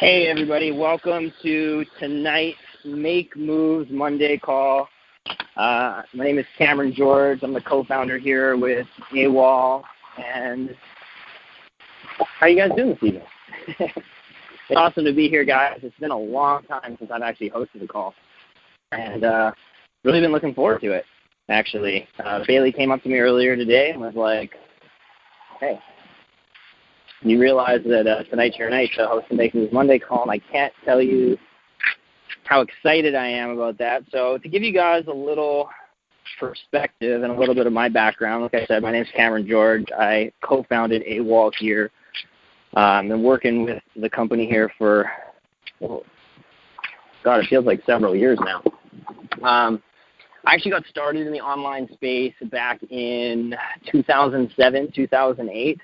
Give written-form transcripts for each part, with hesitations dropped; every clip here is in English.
Hey, everybody. Welcome to tonight's Make Moves Monday call. My name is Cameron George. I'm the co-founder here with AWOL. And how are you guys doing this evening? It's awesome to be here, guys. It's been a long time since I've actually hosted a call. And really been looking forward to it, actually. Bailey came up to me earlier today and was like, hey, you realize that tonight's your night to host the Make Moves Monday call, and I can't tell you how excited I am about that. So to give you guys a little perspective and a little bit of my background, like I said, my name is Cameron George. I co-founded AWOL here. I've been working with the company here for, it feels like several years now. I actually got started in the online space back in 2007, 2008.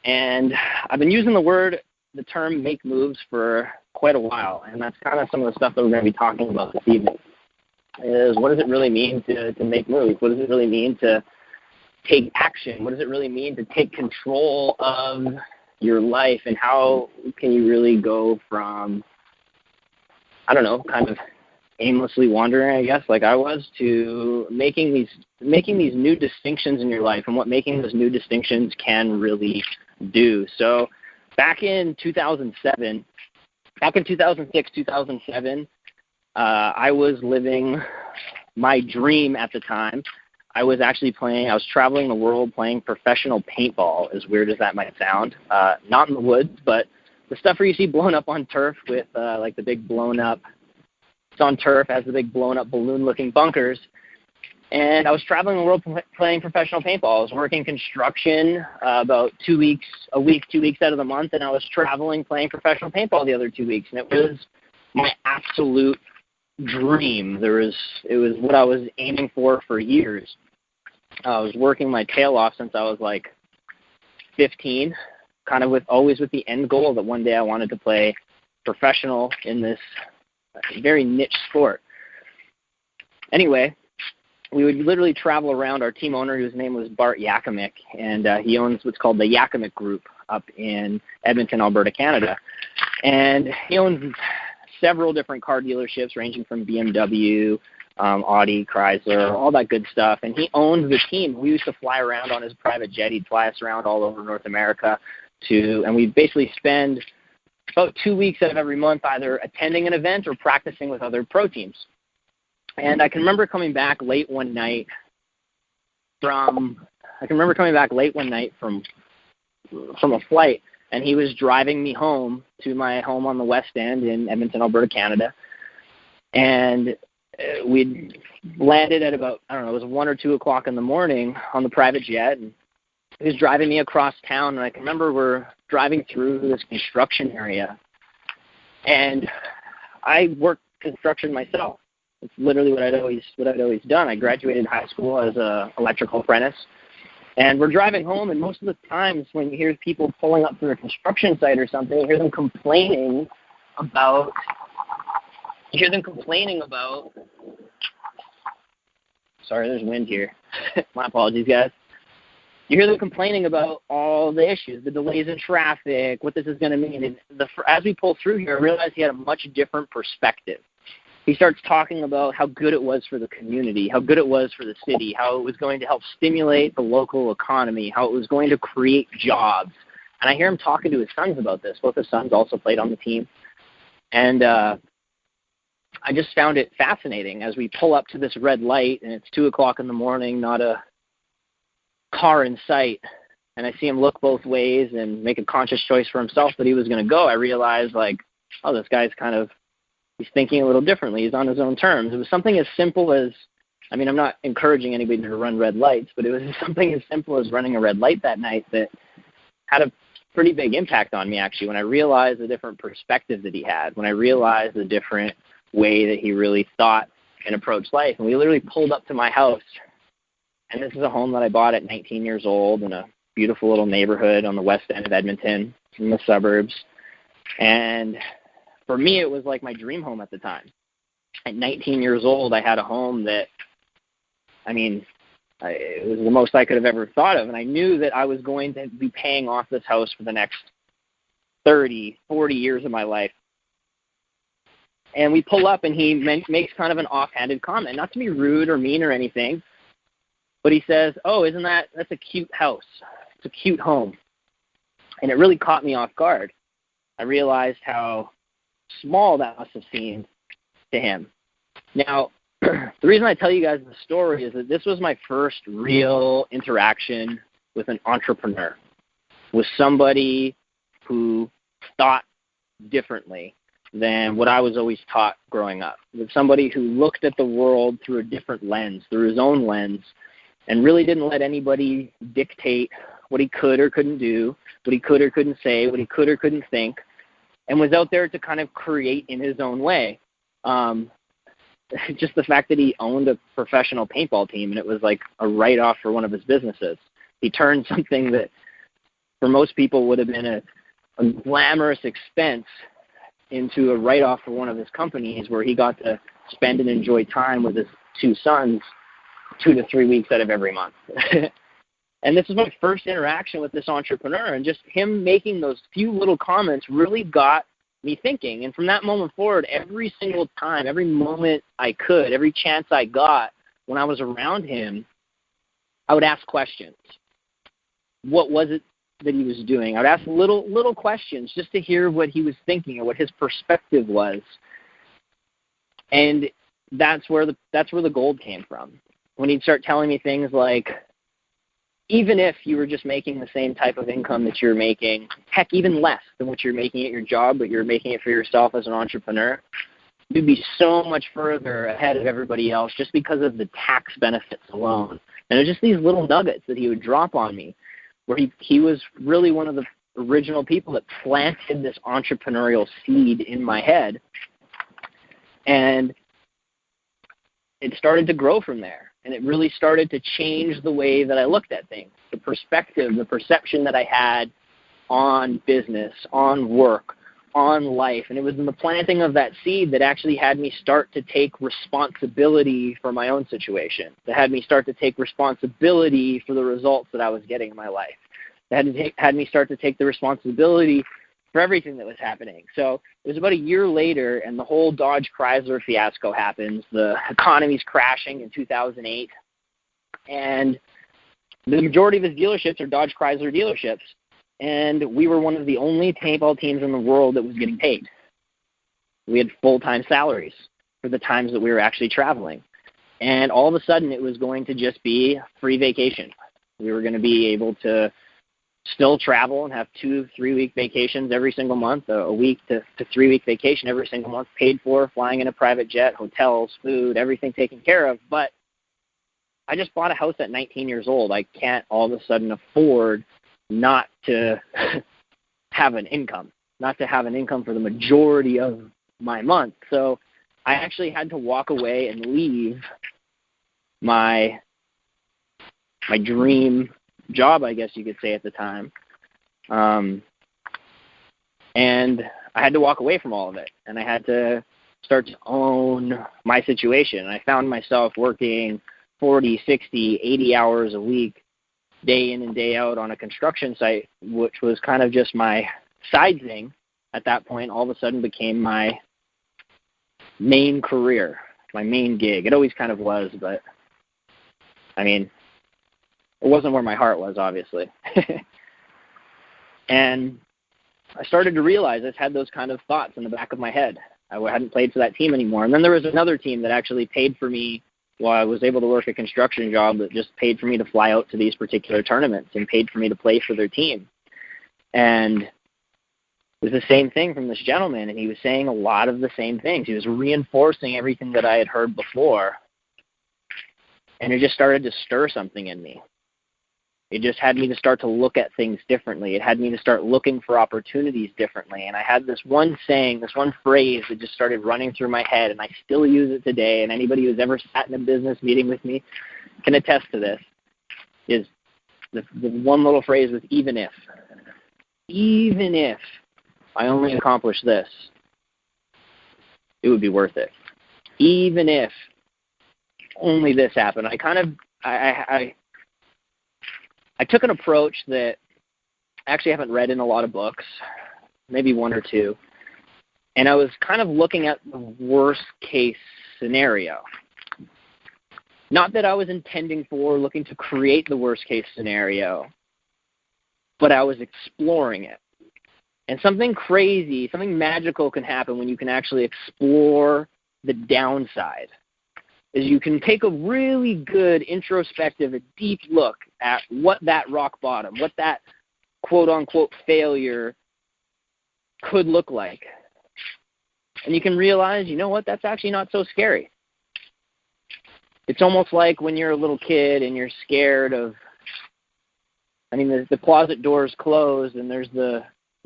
And I've been using the term make moves for quite a while, and that's kind of some of the stuff that we're going to be talking about this evening, is what does it really mean to make moves? What does it really mean to take action? What does it really mean to take control of your life, and how can you really go from, kind of aimlessly wandering, I guess, like I was, to making these new distinctions in your life, and what making those new distinctions can really do. So back in 2006, 2007, I was living my dream at the time. I was traveling the world playing professional paintball, as weird as that might sound. Not in the woods, but the stuff where you see blown up on turf with like the big blown up, it's on turf, has the big blown up balloon-looking bunkers. And I was traveling the world playing professional paintball. I was working construction about 2 weeks out of the month, and I was traveling playing professional paintball the other 2 weeks. And it was my absolute dream. It was what I was aiming for years. I was working my tail off since I was like 15, kind of always with the end goal that one day I wanted to play professional in this very niche sport. Anyway, we would literally travel around. Our team owner, whose name was Bart Yakimick, and he owns what's called the Yakimick Group up in Edmonton, Alberta, Canada. And he owns several different car dealerships ranging from BMW, Audi, Chrysler, all that good stuff. And he owned the team. We used to fly around on his private jet. He'd fly us around all over North America and we'd basically spend about 2 weeks out of every month either attending an event or practicing with other pro teams. And I can remember coming back late one night from a flight, and he was driving me home to my home on the West End in Edmonton, Alberta, Canada. And we'd landed at about, it was 1 or 2 o'clock in the morning on the private jet, and he was driving me across town. And I can remember we're driving through this construction area, and I worked construction myself. It's literally what I'd always done. I graduated high school as an electrical apprentice, and we're driving home. And most of the times, when you hear people pulling up to a construction site or something, you hear them complaining about. Sorry, there's wind here. My apologies, guys. You hear them complaining about all the issues, the delays in traffic, what this is going to mean. And as we pull through here, I realized he had a much different perspective. He starts talking about how good it was for the community, how good it was for the city, how it was going to help stimulate the local economy, how it was going to create jobs. And I hear him talking to his sons about this. Both his sons also played on the team. And I just found it fascinating as we pull up to this red light, and it's 2 o'clock in the morning, not a car in sight. And I see him look both ways and make a conscious choice for himself that he was going to go. I realized, this guy's he's thinking a little differently. He's on his own terms. It was something as simple as, I'm not encouraging anybody to run red lights, but it was something as simple as running a red light that night that had a pretty big impact on me, actually, when I realized the different perspective that he had, when I realized the different way that he really thought and approached life. And we literally pulled up to my house, and this is a home that I bought at 19 years old in a beautiful little neighborhood on the west end of Edmonton in the suburbs. And for me, it was like my dream home at the time. At 19 years old, I had a home that, it was the most I could have ever thought of. And I knew that I was going to be paying off this house for the next 30, 40 years of my life. And we pull up, and he makes kind of an offhanded comment, not to be rude or mean or anything, but he says, "Oh, that's a cute house. It's a cute home." And it really caught me off guard. I realized how small that must have seemed to him. Now, the reason I tell you guys the story is that this was my first real interaction with an entrepreneur, with somebody who thought differently than what I was always taught growing up, with somebody who looked at the world through a different lens, through his own lens, and really didn't let anybody dictate what he could or couldn't do, what he could or couldn't say, what he could or couldn't think, and was out there to kind of create in his own way. Just the fact that he owned a professional paintball team, and it was like a write-off for one of his businesses. He turned something that for most people would have been a glamorous expense into a write-off for one of his companies, where he got to spend and enjoy time with his two sons 2 to 3 weeks out of every month. And this was my first interaction with this entrepreneur, and just him making those few little comments really got me thinking. And from that moment forward, every single time, every moment I could, every chance I got when I was around him, I would ask questions. What was it that he was doing? I would ask little questions just to hear what he was thinking or what his perspective was. And that's where the gold came from. When he'd start telling me things like, even if you were just making the same type of income that you're making, heck, even less than what you're making at your job, but you're making it for yourself as an entrepreneur, you'd be so much further ahead of everybody else just because of the tax benefits alone. And it was just these little nuggets that he would drop on me, where he was really one of the original people that planted this entrepreneurial seed in my head. And it started to grow from there. And it really started to change the way that I looked at things, the perspective, the perception that I had on business, on work, on life. And it was in the planting of that seed that actually had me start to take responsibility for my own situation, that had me start to take responsibility for the results that I was getting in my life, that had me start to take the responsibility for everything that was happening. So it was about a year later, and the whole Dodge Chrysler fiasco happens. The economy's crashing in 2008, and the majority of his dealerships are Dodge Chrysler dealerships, and we were one of the only paintball teams in the world that was getting paid. We had full-time salaries for the times that we were actually traveling, and all of a sudden it was going to just be free vacation. We were going to be able to still travel and have 2-3 week vacations every single month, a week to 3 week vacation every single month, paid for, flying in a private jet, hotels, food, everything taken care of. But I just bought a house at 19 years old. I can't all of a sudden afford not to have an income, not to have an income for the majority of my month. So I actually had to walk away and leave my dream job, I guess you could say, at the time. And I had to walk away from all of it, and I had to start to own my situation. I found myself working 40, 60, 80 hours a week, day in and day out on a construction site, which was kind of just my side thing at that point. All of a sudden became my main career, my main gig. It always kind of was, but I mean, it wasn't where my heart was, obviously. And I started to realize I had those kind of thoughts in the back of my head. I hadn't played for that team anymore. And then there was another team that actually paid for me while I was able to work a construction job, that just paid for me to fly out to these particular tournaments and paid for me to play for their team. And it was the same thing from this gentleman, and he was saying a lot of the same things. He was reinforcing everything that I had heard before. And it just started to stir something in me. It just had me to start to look at things differently. It had me to start looking for opportunities differently. And I had this one saying, this one phrase that just started running through my head, and I still use it today. And anybody who's ever sat in a business meeting with me can attest to this, is the one little phrase with even if. Even if I only accomplish this, it would be worth it. Even if only this happened. I took an approach that I actually haven't read in a lot of books. maybe one or two. And I was kind of looking at the worst case scenario. Not that I was intending for, looking to create the worst case scenario, but I was exploring it. And something crazy, something magical can happen when you can actually explore the downside. Is you can take a really good introspective, a deep look at what that rock bottom, what that quote-unquote failure could look like. And you can realize, you know what, that's actually not so scary. It's almost like when you're a little kid and you're scared of, the closet door is closed and there's the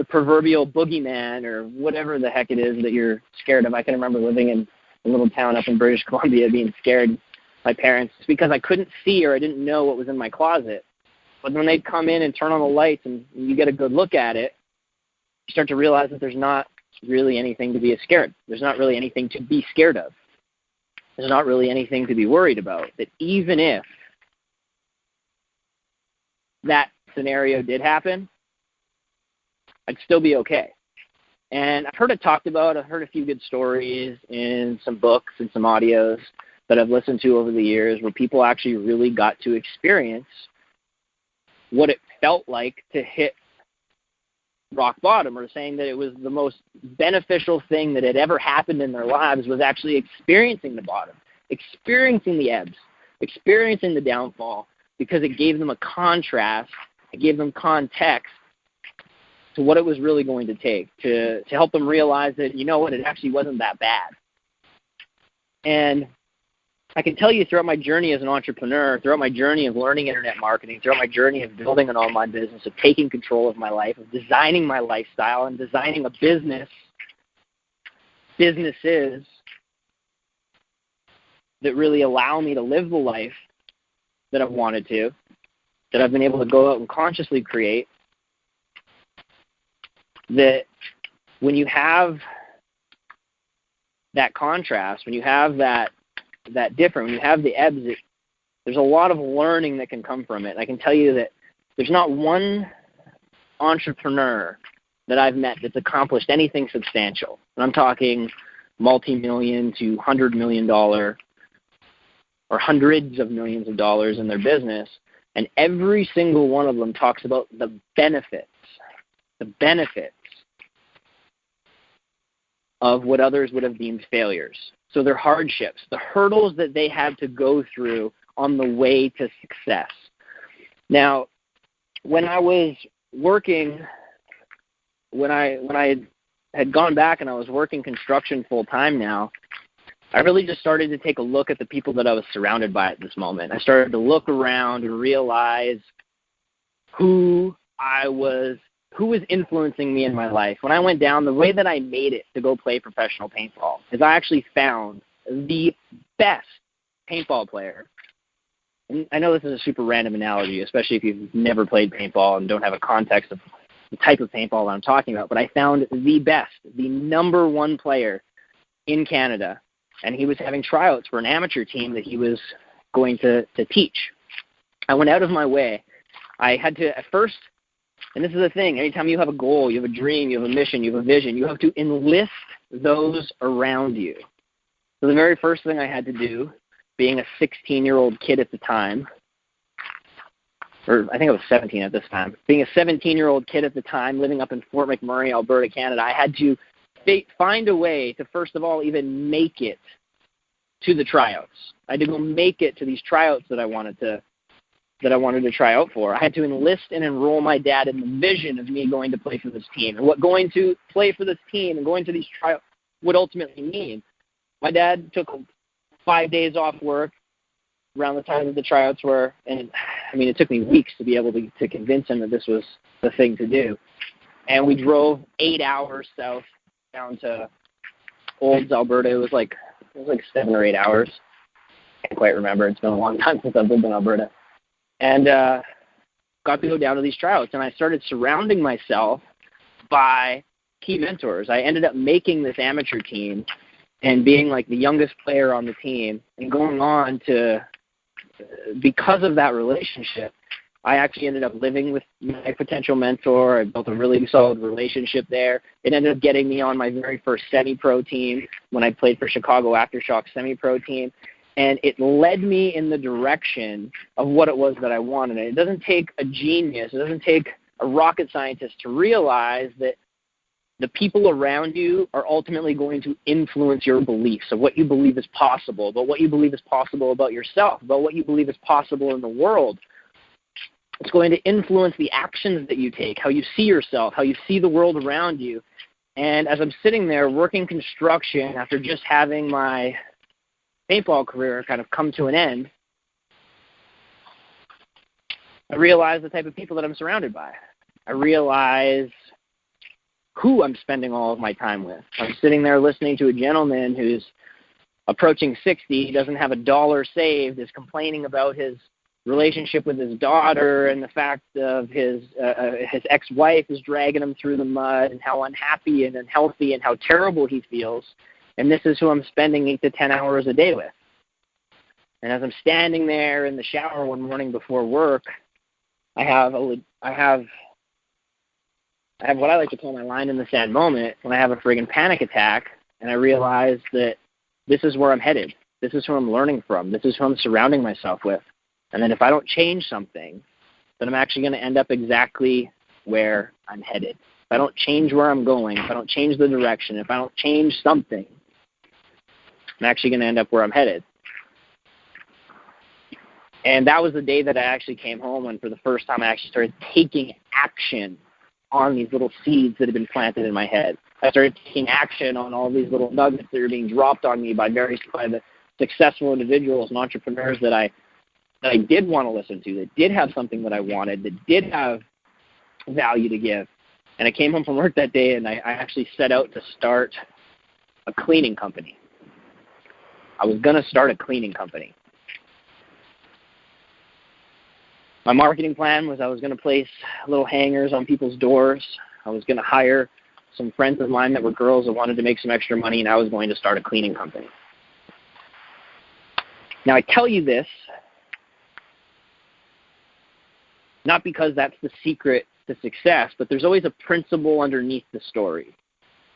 proverbial boogeyman or whatever the heck it is that you're scared of. I can remember living in a little town up in British Columbia being scared. My parents, because I couldn't see or I didn't know what was in my closet. But when they'd come in and turn on the lights and you get a good look at it, you start to realize that there's not really anything to be scared. There's not really anything to be scared of. There's not really anything to be worried about. That even if that scenario did happen, I'd still be okay. And I've heard it talked about. I've heard a few good stories in some books and some audios that I've listened to over the years where people actually really got to experience what it felt like to hit rock bottom, or saying that it was the most beneficial thing that had ever happened in their lives was actually experiencing the bottom, experiencing the ebbs, experiencing the downfall, because it gave them a contrast, it gave them context to what it was really going to take to help them realize that, you know what, it actually wasn't that bad. And I can tell you throughout my journey as an entrepreneur, throughout my journey of learning internet marketing, throughout my journey of building an online business, of taking control of my life, of designing my lifestyle and designing a businesses that really allow me to live the life that I've wanted to, that I've been able to go out and consciously create, that when you have that contrast, when you have that different, when you have the ebbs, there's a lot of learning that can come from it. And I can tell you that there's not one entrepreneur that I've met that's accomplished anything substantial. And I'm talking multi-million to $100 million or hundreds of millions of dollars in their business. And every single one of them talks about the benefits of what others would have deemed failures. So their hardships, the hurdles that they had to go through on the way to success. Now, when I was working, when I had gone back and I was working construction full time now, I really just started to take a look at the people that I was surrounded by at this moment. I started to look around and realize who was influencing me in my life. When I went down, the way that I made it to go play professional paintball is I actually found the best paintball player. And I know this is a super random analogy, especially if you've never played paintball and don't have a context of the type of paintball that I'm talking about, but I found the best, the number one player in Canada, and he was having tryouts for an amateur team that he was going to teach. I went out of my way. I had to, at first, and this is the thing, anytime you have a goal, you have a dream, you have a mission, you have a vision, you have to enlist those around you. So the very first thing I had to do, being a 16-year-old kid at the time, or I think I was 17 at this time, being a 17-year-old kid at the time, living up in Fort McMurray, Alberta, Canada, I had to find a way to, first of all, even make it to the tryouts. I had to go make it to these tryouts that I wanted to try out for. I had to enlist and enroll my dad in the vision of me going to play for this team and what going to play for this team and going to these tryouts would ultimately mean. My dad took 5 days off work around the time that the tryouts were, and it took me weeks to be able to convince him that this was the thing to do. And we drove 8 hours south down to Olds, Alberta. It was like 7 or 8 hours. I can't quite remember. It's been a long time since I've lived in Alberta. And got to go down to these tryouts, and I started surrounding myself by key mentors. I ended up making this amateur team and being like the youngest player on the team and going on to, because of that relationship, I actually ended up living with my potential mentor. I built a really solid relationship there. It ended up getting me on my very first semi-pro team when I played for Chicago Aftershock semi-pro team. And it led me in the direction of what it was that I wanted. And it doesn't take a genius. It doesn't take a rocket scientist to realize that the people around you are ultimately going to influence your beliefs of what you believe is possible, about what you believe is possible about yourself, about what you believe is possible in the world. It's going to influence the actions that you take, how you see yourself, how you see the world around you. And as I'm sitting there working construction after just having my paintball career kind of come to an end, I realize the type of people that I'm surrounded by. I realize who I'm spending all of my time with. I'm sitting there listening to a gentleman who's approaching 60, doesn't have a dollar saved, is complaining about his relationship with his daughter and the fact of his ex-wife is dragging him through the mud and how unhappy and unhealthy and how terrible he feels. And this is who I'm spending 8 to 10 hours a day with. And as I'm standing there in the shower one morning before work, I have what I like to call my line in the sand moment when I have a friggin' panic attack, and I realize that this is where I'm headed. This is who I'm learning from. This is who I'm surrounding myself with. And then if I don't change something, then I'm actually going to end up exactly where I'm headed. If I don't change where I'm going, if I don't change the direction, if I don't change something, I'm actually going to end up where I'm headed. And that was the day that I actually came home, and for the first time I actually started taking action on these little seeds that had been planted in my head. I started taking action on all these little nuggets that were being dropped on me by the successful individuals and entrepreneurs that I did want to listen to, that did have something that I wanted, that did have value to give. And I came home from work that day, and I actually set out to start a cleaning company. I was going to start a cleaning company. My marketing plan was I was going to place little hangers on people's doors. I was going to hire some friends of mine that were girls that wanted to make some extra money, and I was going to start a cleaning company. Now, I tell you this not because that's the secret to success, but there's always a principle underneath the story.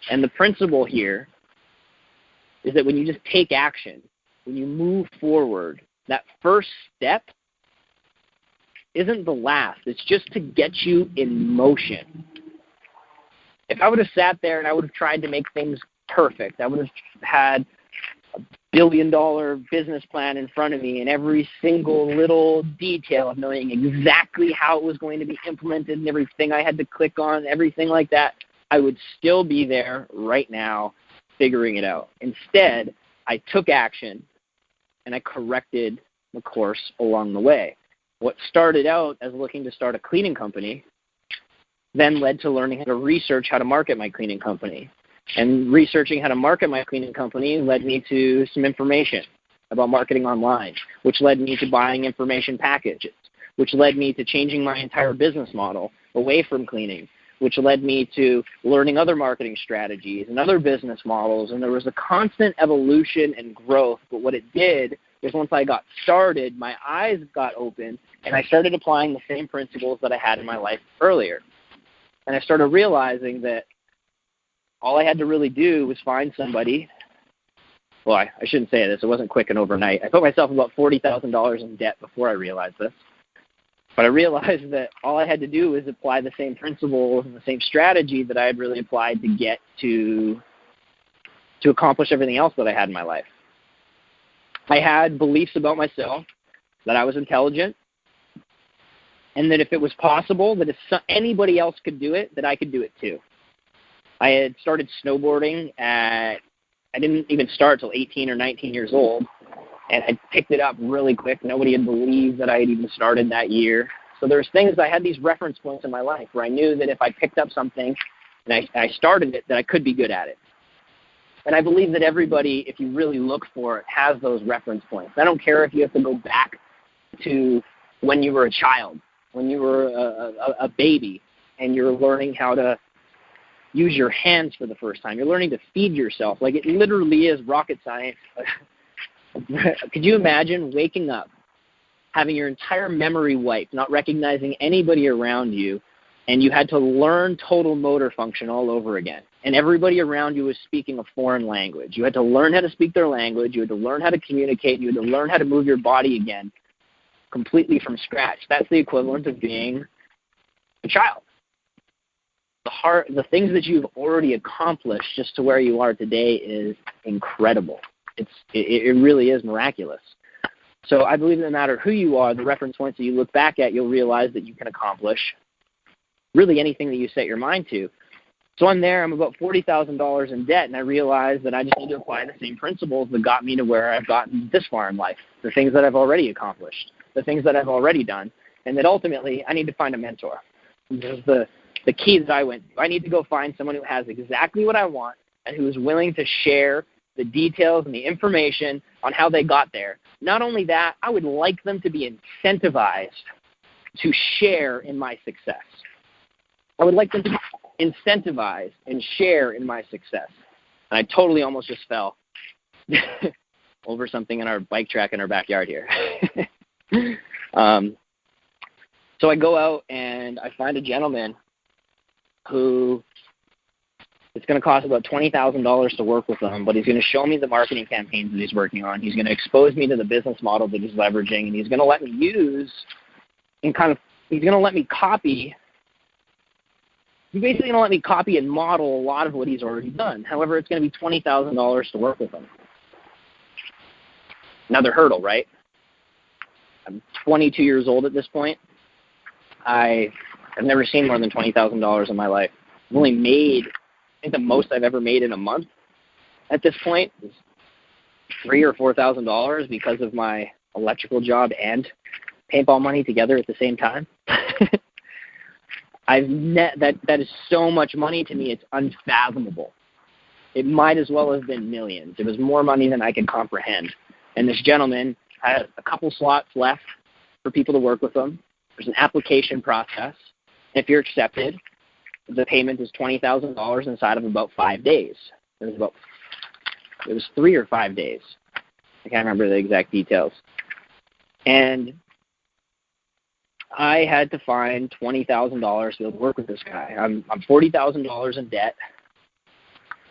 And the principle here is that when you just take action, when you move forward, that first step isn't the last. It's just to get you in motion. If I would have sat there and I would have tried to make things perfect, I would have had a $1 billion business plan in front of me and every single little detail of knowing exactly how it was going to be implemented and everything I had to click on, everything like that, I would still be there right now figuring it out. Instead, I took action and I corrected the course along the way. What started out as looking to start a cleaning company then led to learning how to research how to market my cleaning company. And researching how to market my cleaning company led me to some information about marketing online, which led me to buying information packages, which led me to changing my entire business model away from cleaning, which led me to learning other marketing strategies and other business models. And there was a constant evolution and growth. But what it did is once I got started, my eyes got open, and I started applying the same principles that I had in my life earlier. And I started realizing that all I had to really do was find somebody. Well, I shouldn't say this. It wasn't quick and overnight. I put myself about $40,000 in debt before I realized this. But I realized that all I had to do was apply the same principles and the same strategy that I had really applied to get to accomplish everything else that I had in my life. I had beliefs about myself, that I was intelligent, and that if it was possible, that if anybody else could do it, that I could do it too. I had started snowboarding I didn't even start until 18 or 19 years old, and I picked it up really quick. Nobody had believed that I had even started that year. So there's things, I had these reference points in my life where I knew that if I picked up something and I started it, that I could be good at it. And I believe that everybody, if you really look for it, has those reference points. I don't care if you have to go back to when you were a child, when you were a baby, and you're learning how to use your hands for the first time. You're learning to feed yourself. Like, it literally is rocket science. Could you imagine waking up having your entire memory wiped, not recognizing anybody around you, and you had to learn total motor function all over again. And everybody around you was speaking a foreign language. You had to learn how to speak their language. You had to learn how to communicate. You had to learn how to move your body again completely from scratch. That's the equivalent of being a child. The things that you've already accomplished just to where you are today is incredible. It really is miraculous. So I believe no matter who you are, the reference points that you look back at, you'll realize that you can accomplish really anything that you set your mind to. So I'm there. I'm about $40,000 in debt, and I realize that I just need to apply the same principles that got me to where I've gotten this far in life, the things that I've already accomplished, the things that I've already done, and that ultimately I need to find a mentor. This is the key that I went to. I need to go find someone who has exactly what I want and who is willing to share the details and the information on how they got there. Not only that, I would like them to be incentivized to share in my success. I would like them to be incentivized and share in my success. And I totally almost just fell over something in our bike track in our backyard here. So I go out and I find a gentleman who it's going to cost about $20,000 to work with him, but he's going to show me the marketing campaigns that he's working on. He's going to expose me to the business model that he's leveraging, and he's going to let me use and he's going to let me copy. He's basically going to let me copy and model a lot of what he's already done. However, it's going to be $20,000 to work with him. Another hurdle, right? I'm 22 years old at this point. I've never seen more than $20,000 in my life. I've only made, I think the most I've ever made in a month at this point is $3,000 or $4,000 because of my electrical job and paintball money together at the same time. That is so much money to me, it's unfathomable. It might as well have been millions. It was more money than I could comprehend. And this gentleman has a couple slots left for people to work with him. There's an application process. If you're accepted, the payment is $20,000 inside of about 5 days. It was 3 or 5 days. I can't remember the exact details. And I had to find $20,000 to be able to work with this guy. I'm $40,000 in debt.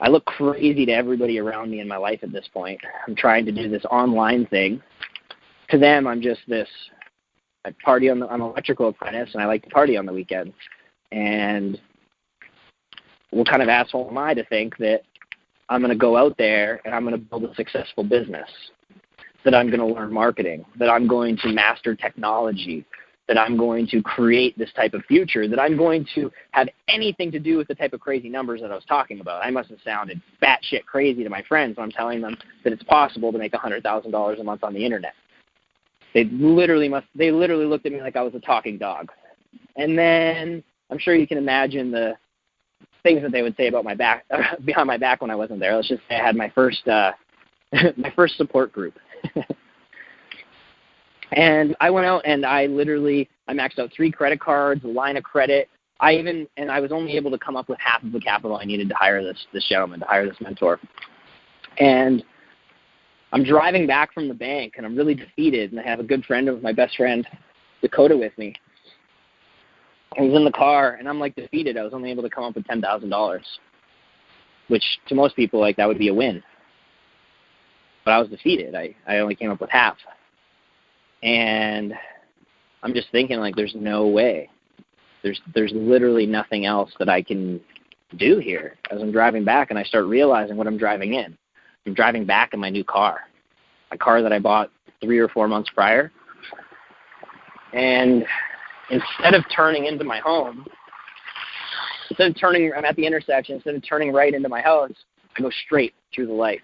I look crazy to everybody around me in my life at this point. I'm trying to do this online thing. To them, I'm just this. I'm an electrical apprentice, and I like to party on the weekends. And what kind of asshole am I to think that I'm going to go out there and I'm going to build a successful business, that I'm going to learn marketing, that I'm going to master technology, that I'm going to create this type of future, that I'm going to have anything to do with the type of crazy numbers that I was talking about. I must have sounded batshit crazy to my friends when I'm telling them that it's possible to make $100,000 a month on the internet. They literally looked at me like I was a talking dog. And then I'm sure you can imagine the things that they would say about my back, behind my back when I wasn't there. Let's just say I had my first support group. And I went out and I maxed out 3 credit cards, a line of credit. I was only able to come up with half of the capital I needed to hire this gentleman, to hire this mentor. And I'm driving back from the bank, and I'm really defeated, and I have a good friend of my best friend, Dakota, with me. I was in the car, and I'm, defeated. I was only able to come up with $10,000, which to most people, that would be a win. But I was defeated. I only came up with half. And I'm just thinking, there's no way. There's literally nothing else that I can do here. As I'm driving back, and I start realizing what I'm driving in. I'm driving back in my new car, my car that I bought 3 or 4 months prior. And instead of turning into my home, I'm at the intersection, instead of turning right into my house, I go straight through the lights.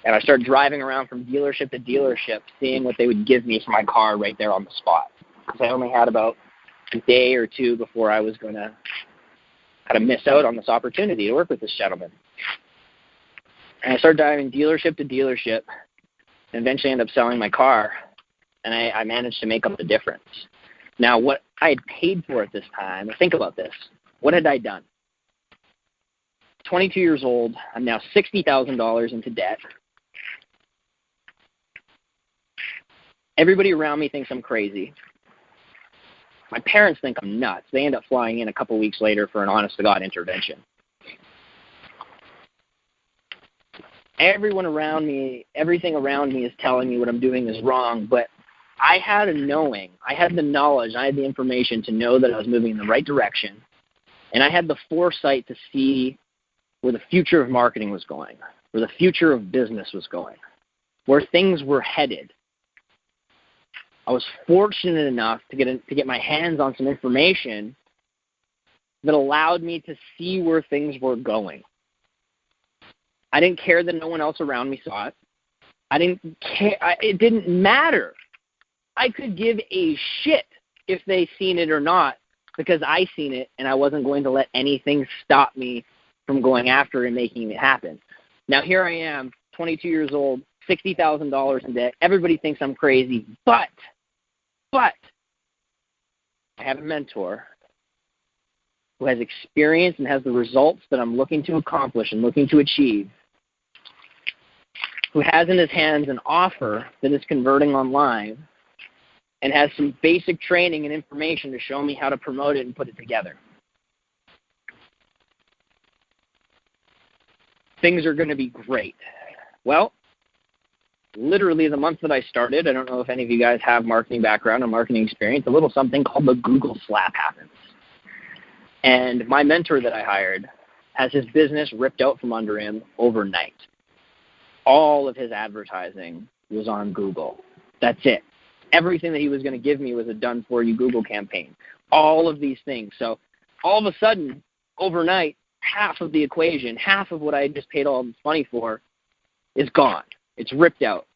And I start driving around from dealership to dealership, seeing what they would give me for my car right there on the spot. Because I only had about a day or two before I was going to kind of miss out on this opportunity to work with this gentleman. And I started driving dealership to dealership, and eventually ended up selling my car, and I managed to make up the difference. Now, what I had paid for at this time, think about this. What had I done? 22 years old. I'm now $60,000 into debt. Everybody around me thinks I'm crazy. My parents think I'm nuts. They end up flying in a couple weeks later for an honest-to-God intervention. Everyone around me, everything around me is telling me what I'm doing is wrong, but I had a knowing. I had the knowledge. I had the information to know that I was moving in the right direction, and I had the foresight to see where the future of marketing was going, where the future of business was going, where things were headed. I was fortunate enough to get my hands on some information that allowed me to see where things were going. I didn't care that no one else around me saw it. I didn't care. It didn't matter. I could give a shit if they seen it or not because I seen it, and I wasn't going to let anything stop me from going after and making it happen. Now here I am, 22 years old, $60,000 in debt. Everybody thinks I'm crazy, but I have a mentor who has experience and has the results that I'm looking to accomplish and looking to achieve, who has in his hands an offer that is converting online and has some basic training and information to show me how to promote it and put it together. Things are going to be great. Well, literally the month that I started, I don't know if any of you guys have marketing background or marketing experience, a little something called the Google slap happens. And my mentor that I hired has his business ripped out from under him overnight. All of his advertising was on Google. That's it. Everything that he was going to give me was a done-for-you Google campaign. All of these things. So all of a sudden, overnight, half of the equation, half of what I had just paid all this money for is gone. It's ripped out.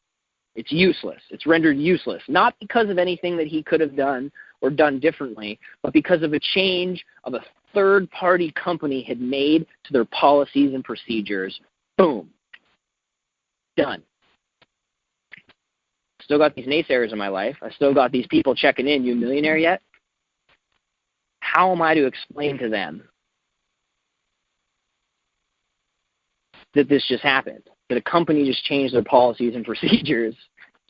It's useless. It's rendered useless, not because of anything that he could have done or done differently, but because of a change of a third-party company had made to their policies and procedures. Boom. Done. Still got these naysayers in my life. I still got these people checking in, you a millionaire yet? How am I to explain to them that this just happened? That a company just changed their policies and procedures,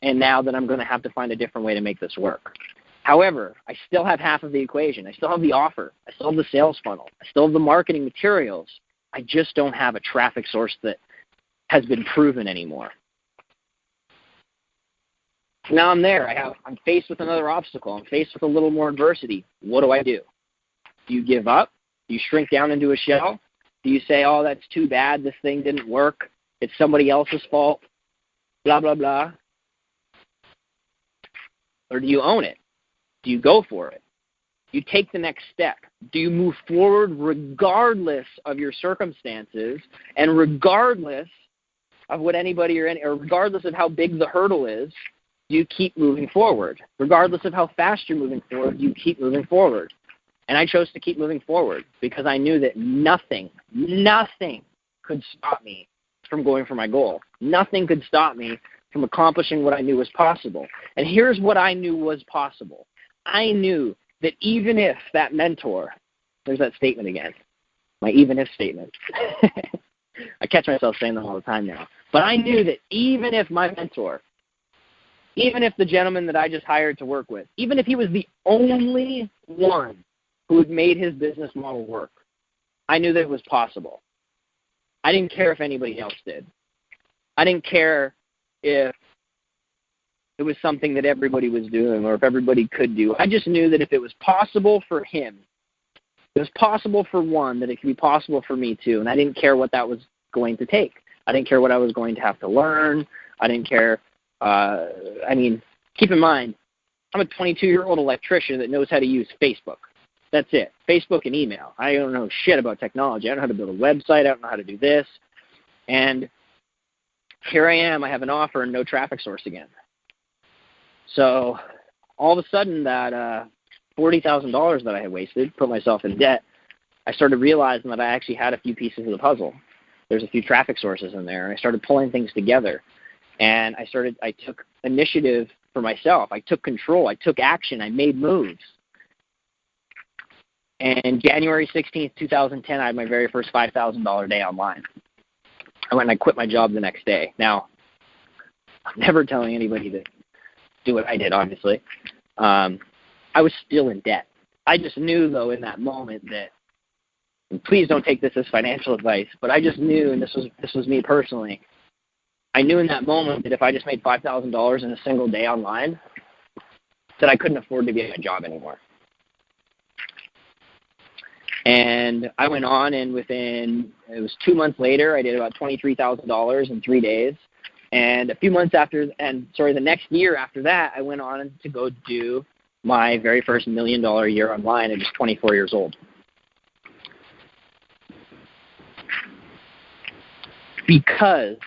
and now that I'm going to have to find a different way to make this work. However, I still have half of the equation. I still have the offer. I still have the sales funnel. I still have the marketing materials. I just don't have a traffic source that has been proven anymore. Now I'm there. I'm faced with another obstacle. I'm faced with a little more adversity. What do I do? Do you give up? Do you shrink down into a shell? Do you say, oh, that's too bad, this thing didn't work, it's somebody else's fault, blah, blah, blah? Or do you own it? Do you go for it? Do you take the next step? Do you move forward regardless of your circumstances and regardless of what anybody or regardless of how big the hurdle is? Do you keep moving forward? Regardless of how fast you're moving forward, you keep moving forward. And I chose to keep moving forward because I knew that nothing could stop me from going for my goal. Nothing could stop me from accomplishing what I knew was possible. And here's what I knew was possible. I knew that even if that mentor, there's that statement again, my even if statement. I catch myself saying them all the time now. But I knew that even if my mentor, even if the gentleman that I just hired to work with, even if he was the only one who had made his business model work, I knew that it was possible. I didn't care if anybody else did. I didn't care if it was something that everybody was doing or if everybody could do. I just knew that if it was possible for him, it was possible for one, that it could be possible for me too. And I didn't care what that was going to take. I didn't care what I was going to have to learn. I didn't care. Keep in mind, I'm a 22-year-old electrician that knows how to use Facebook. That's it. Facebook and email. I don't know shit about technology. I don't know how to build a website. I don't know how to do this. And here I am. I have an offer and no traffic source again. So all of a sudden that $40,000 that I had wasted, put myself in debt, I started realizing that I actually had a few pieces of the puzzle. There's a few traffic sources in there. And I started pulling things together. And I took initiative for myself. I took control. I took action. I made moves. And January 16th, 2010, I had my very first $5,000 day online. I went and I quit my job the next day. Now, I'm never telling anybody that do what I did, obviously. I was still in debt. I just knew, though, in that moment that, and please don't take this as financial advice, but I just knew, and this was me personally, I knew in that moment that if I just made $5,000 in a single day online, that I couldn't afford to be at a job anymore. And I went on, and it was 2 months later, I did about $23,000 in 3 days. And the next year after that, I went on to go do my very first $1 million year online at just 24 years old. Because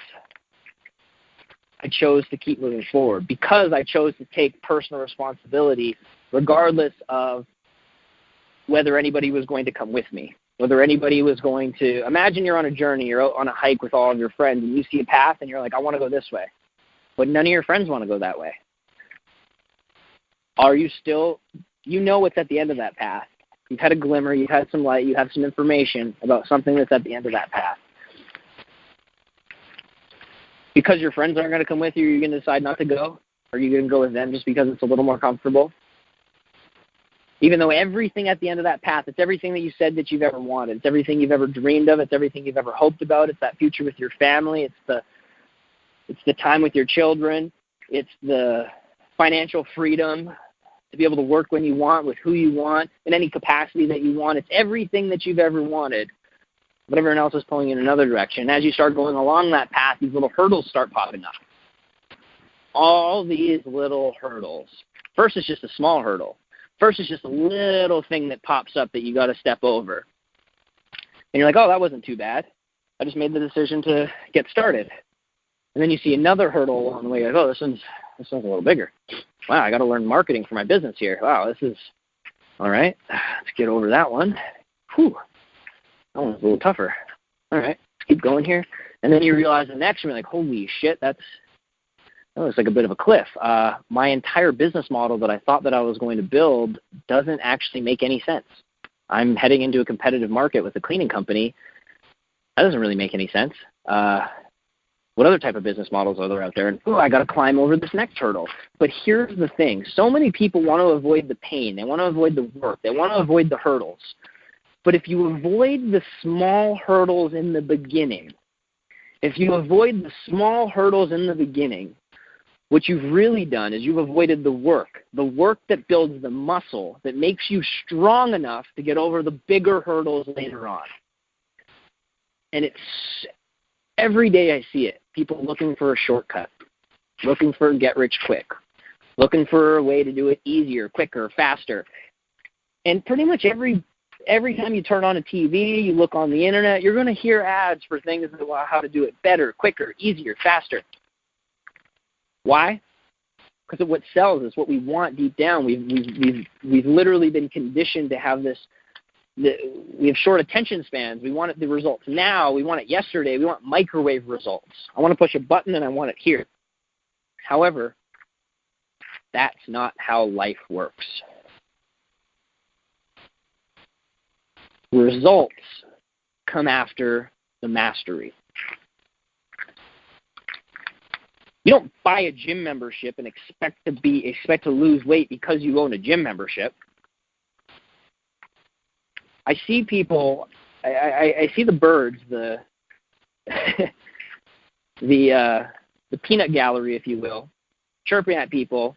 I chose to keep moving forward, because I chose to take personal responsibility regardless of whether anybody was going to come with me, whether anybody was going to – imagine you're on a journey, you're out on a hike with all of your friends, and you see a path, and you're like, I want to go this way. But none of your friends want to go that way. Are you still – you know what's at the end of that path. You've had a glimmer, you've had some light, you have some information about something that's at the end of that path. Because your friends aren't going to come with you, you're going to decide not to go? Or are you going to go with them just because it's a little more comfortable? Even though everything at the end of that path, it's everything that you said that you've ever wanted. It's everything you've ever dreamed of. It's everything you've ever hoped about. It's that future with your family. It's the time with your children. It's the financial freedom to be able to work when you want, with who you want, in any capacity that you want. It's everything that you've ever wanted. But everyone else is pulling in another direction. As you start going along that path, these little hurdles start popping up. All these little hurdles. First, it's just a small hurdle. First, it's just a little thing that pops up that you got to step over. And you're like, oh, that wasn't too bad. I just made the decision to get started. And then you see another hurdle along the way. Like, oh, this one's a little bigger. Wow, I got to learn marketing for my business here. Wow, this is all right. Let's get over that one. Whew. That one's a little tougher. All right, let's keep going here. And then you realize the next one, you're like, holy shit, that looks like a bit of a cliff. My entire business model that I thought that I was going to build doesn't actually make any sense. I'm heading into a competitive market with a cleaning company. That doesn't really make any sense. What other type of business models are there out there? And, I got to climb over this next hurdle. But here's the thing. So many people want to avoid the pain. They want to avoid the work. They want to avoid the hurdles. But if you avoid the small hurdles in the beginning, what you've really done is you've avoided the work that builds the muscle that makes you strong enough to get over the bigger hurdles later on. And it's every day I see it, people looking for a shortcut, looking for a get-rich-quick, looking for a way to do it easier, quicker, faster. And pretty much every time you turn on a TV, you look on the internet, you're going to hear ads for things about how to do it better, quicker, easier, faster. Why? Because of what sells is what we want deep down. We've literally been conditioned to have this. We have short attention spans. We want the results now. We want it yesterday. We want microwave results. I want to push a button and I want it here. However, that's not how life works. Results come after the mastery. You don't buy a gym membership and expect to lose weight because you own a gym membership. I see people. I see the birds, the peanut gallery, if you will, chirping at people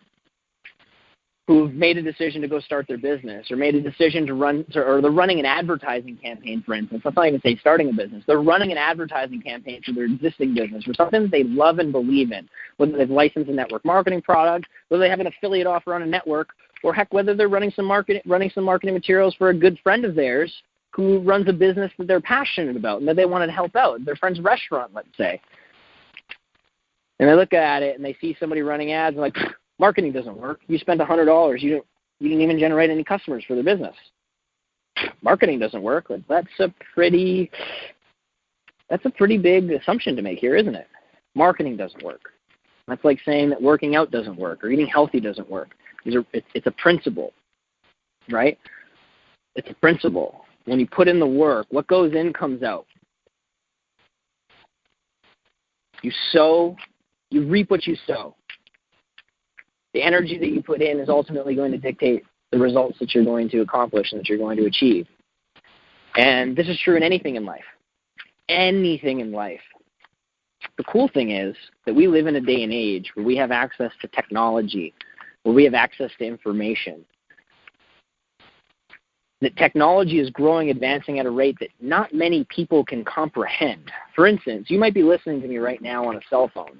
who've made a decision to go start their business or made a decision to run, or they're running an advertising campaign, for instance. Let's not even say starting a business. They're running an advertising campaign for their existing business, for something that they love and believe in, whether they've licensed a network marketing product, whether they have an affiliate offer on a network, or heck, whether they're running some marketing materials for a good friend of theirs who runs a business that they're passionate about and that they want to help out, their friend's restaurant, let's say. And they look at it and they see somebody running ads and like, marketing doesn't work. You spent $100. You didn't even generate any customers for the business. Marketing doesn't work. That's a pretty big assumption to make here, isn't it? Marketing doesn't work. That's like saying that working out doesn't work or eating healthy doesn't work. It's a principle, right? It's a principle. When you put in the work, what goes in comes out. You sow, you reap what you sow. The energy that you put in is ultimately going to dictate the results that you're going to accomplish and that you're going to achieve. And this is true in anything in life. Anything in life. The cool thing is that we live in a day and age where we have access to technology, where we have access to information. That technology is growing, advancing at a rate that not many people can comprehend. For instance, you might be listening to me right now on a cell phone.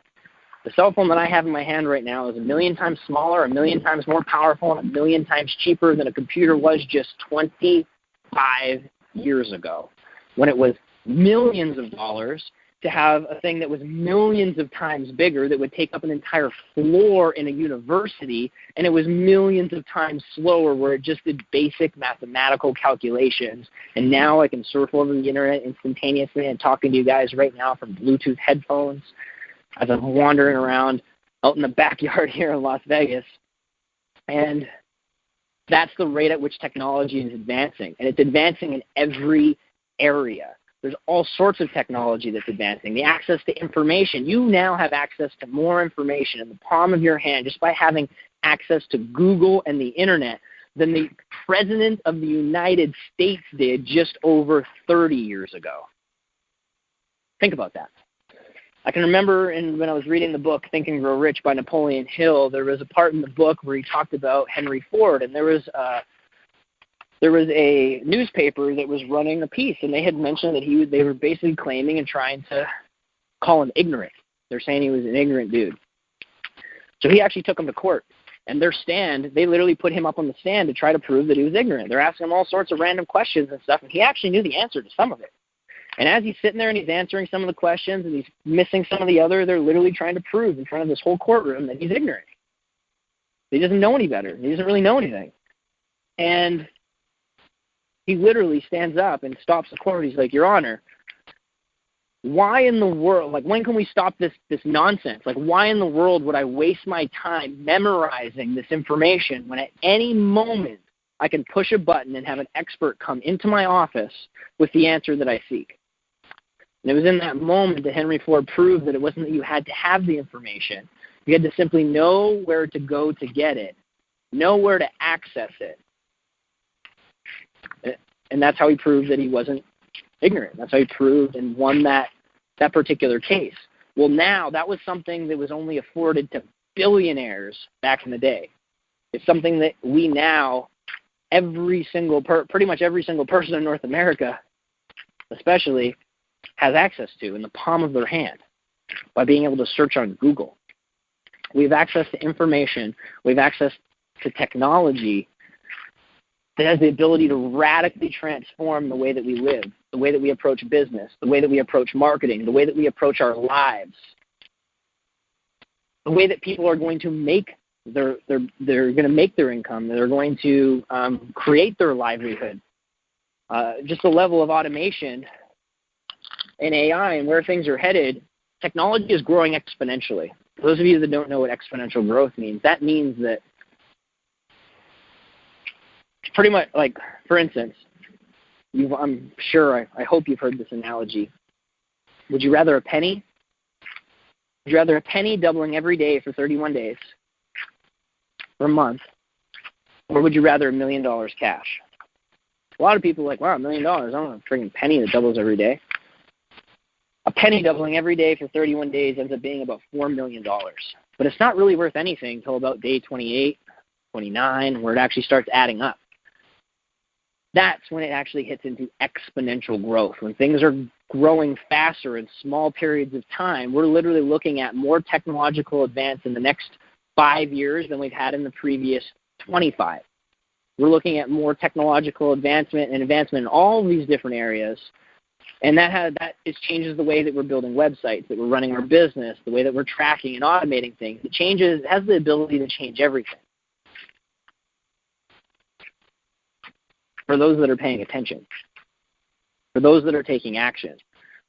The cell phone that I have in my hand right now is 1,000,000 times smaller, 1,000,000 times more powerful, and 1,000,000 times cheaper than a computer was just 25 years ago, when it was millions of dollars to have a thing that was millions of times bigger that would take up an entire floor in a university, and it was millions of times slower where it just did basic mathematical calculations. And now I can surf over the internet instantaneously and talking to you guys right now from Bluetooth headphones as I'm wandering around out in the backyard here in Las Vegas. And that's the rate at which technology is advancing, and it's advancing in every area. There's all sorts of technology that's advancing. The access to information. You now have access to more information in the palm of your hand just by having access to Google and the internet than the President of the United States did just over 30 years ago. Think about that. I can remember when I was reading the book Think and Grow Rich by Napoleon Hill, there was a part in the book where he talked about Henry Ford, and there was a newspaper that was running a piece, and they had mentioned that they were basically claiming and trying to call him ignorant. They're saying he was an ignorant dude. So he actually took him to court, and they literally put him up on the stand to try to prove that he was ignorant. They're asking him all sorts of random questions and stuff, and he actually knew the answer to some of it. And as he's sitting there and he's answering some of the questions and he's missing some of the other, they're literally trying to prove in front of this whole courtroom that he's ignorant. He doesn't know any better. He doesn't really know anything. And he literally stands up and stops the court. He's like, Your Honor, why in the world, when can we stop this nonsense? Why in the world would I waste my time memorizing this information when at any moment I can push a button and have an expert come into my office with the answer that I seek? And it was in that moment that Henry Ford proved that it wasn't that you had to have the information. You had to simply know where to go to get it, know where to access it. And that's how he proved that he wasn't ignorant. That's how he proved and won that particular case. Well, now that was something that was only afforded to billionaires back in the day. It's something that we now, pretty much every single person in North America, especially, has access to in the palm of their hand by being able to search on Google. We have access to information. We have access to technology that has the ability to radically transform the way that we live, the way that we approach business, the way that we approach marketing, the way that we approach our lives, the way that people are going to make they're going to make their income. They're going to create their livelihood. Just the level of automation and AI and where things are headed, technology is growing exponentially. For those of you that don't know what exponential growth means, that means that pretty much, for instance, I'm sure, I hope you've heard this analogy. Would you rather a penny? Would you rather a penny doubling every day for 31 days? For a month, or would you rather $1 million cash? A lot of people are like, wow, $1 million, I don't want a freaking penny that doubles every day. A penny doubling every day for 31 days ends up being about $4 million. But it's not really worth anything until about day 28, 29, where it actually starts adding up. That's when it actually hits into exponential growth. When things are growing faster in small periods of time, we're literally looking at more technological advance in the next 5 years than we've had in the previous 25. We're looking at more technological advancement in all of these different areas, and that changes the way that we're building websites, that we're running our business, the way that we're tracking and automating things. It has the ability to change everything for those that are paying attention, for those that are taking action,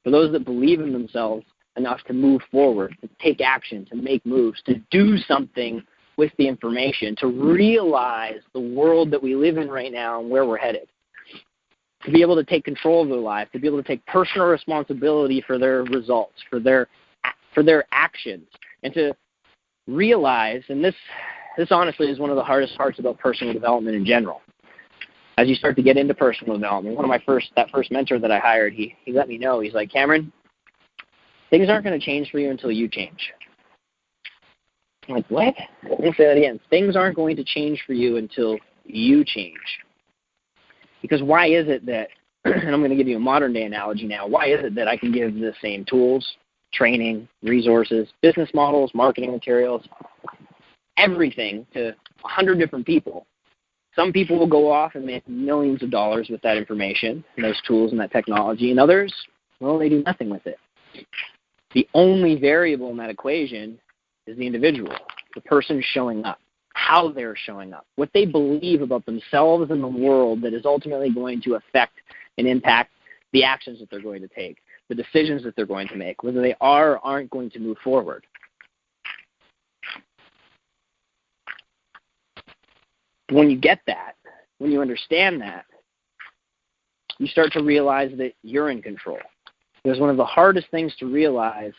for those that believe in themselves enough to move forward, to take action, to make moves, to do something with the information, to realize the world that we live in right now and where we're headed, to be able to take control of their life, to be able to take personal responsibility for their results, for their actions, and to realize, and this this honestly is one of the hardest parts about personal development in general. As you start to get into personal development, that first mentor that I hired, he let me know. He's like, Cameron, things aren't going to change for you until you change. I'm like, what? Let me say that again. Things aren't going to change for you until you change. Because why is it that, and I'm going to give you a modern day analogy now, why is it that I can give the same tools, training, resources, business models, marketing materials, everything to 100 different people? Some people will go off and make millions of dollars with that information and those tools and that technology, and others, well, they do nothing with it. The only variable in that equation is the individual, the person showing up, how they're showing up, what they believe about themselves and the world that is ultimately going to affect and impact the actions that they're going to take, the decisions that they're going to make, whether they are or aren't going to move forward. When you get that, when you understand that, you start to realize that you're in control. Because one of the hardest things to realize,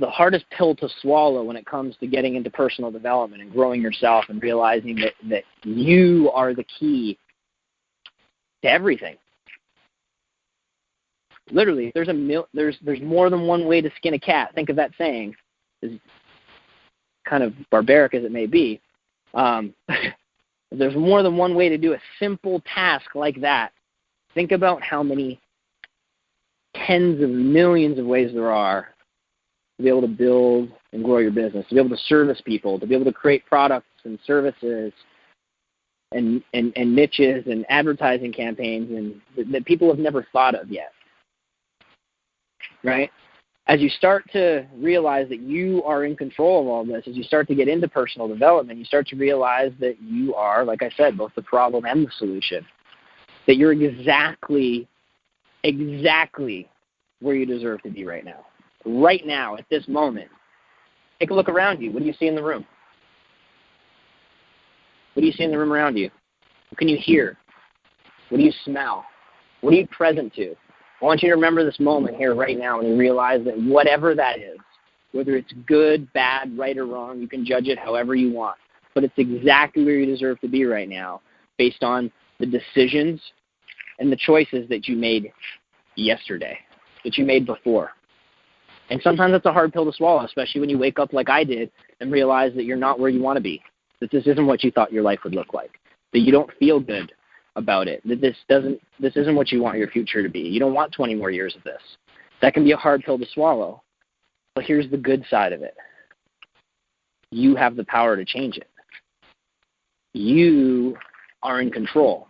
the hardest pill to swallow when it comes to getting into personal development and growing yourself and realizing that you are the key to everything. Literally, there's more than one way to skin a cat. Think of that saying, as kind of barbaric as it may be. There's more than one way to do a simple task like that. Think about how many tens of millions of ways there are to be able to build and grow your business, to be able to service people, to be able to create products and services and niches and advertising campaigns and that people have never thought of yet. Right? As you start to realize that you are in control of all this, as you start to get into personal development, you start to realize that you are, like I said, both the problem and the solution. That you're exactly where you deserve to be right now. Right now, at this moment. Take a look around you. What do you see in the room? What do you see in the room around you? What can you hear? What do you smell? What are you present to? I want you to remember this moment here right now and you realize that whatever that is, whether it's good, bad, right, or wrong, you can judge it however you want. But it's exactly where you deserve to be right now based on the decisions and the choices that you made yesterday, that you made before. And sometimes that's a hard pill to swallow, especially when you wake up like I did and realize that you're not where you want to be, that this isn't what you thought your life would look like, that you don't feel good about it, that this isn't what you want your future to be. You don't want 20 more years of this. That can be a hard pill to swallow. But here's the good side of it. You have the power to change it. You are in control.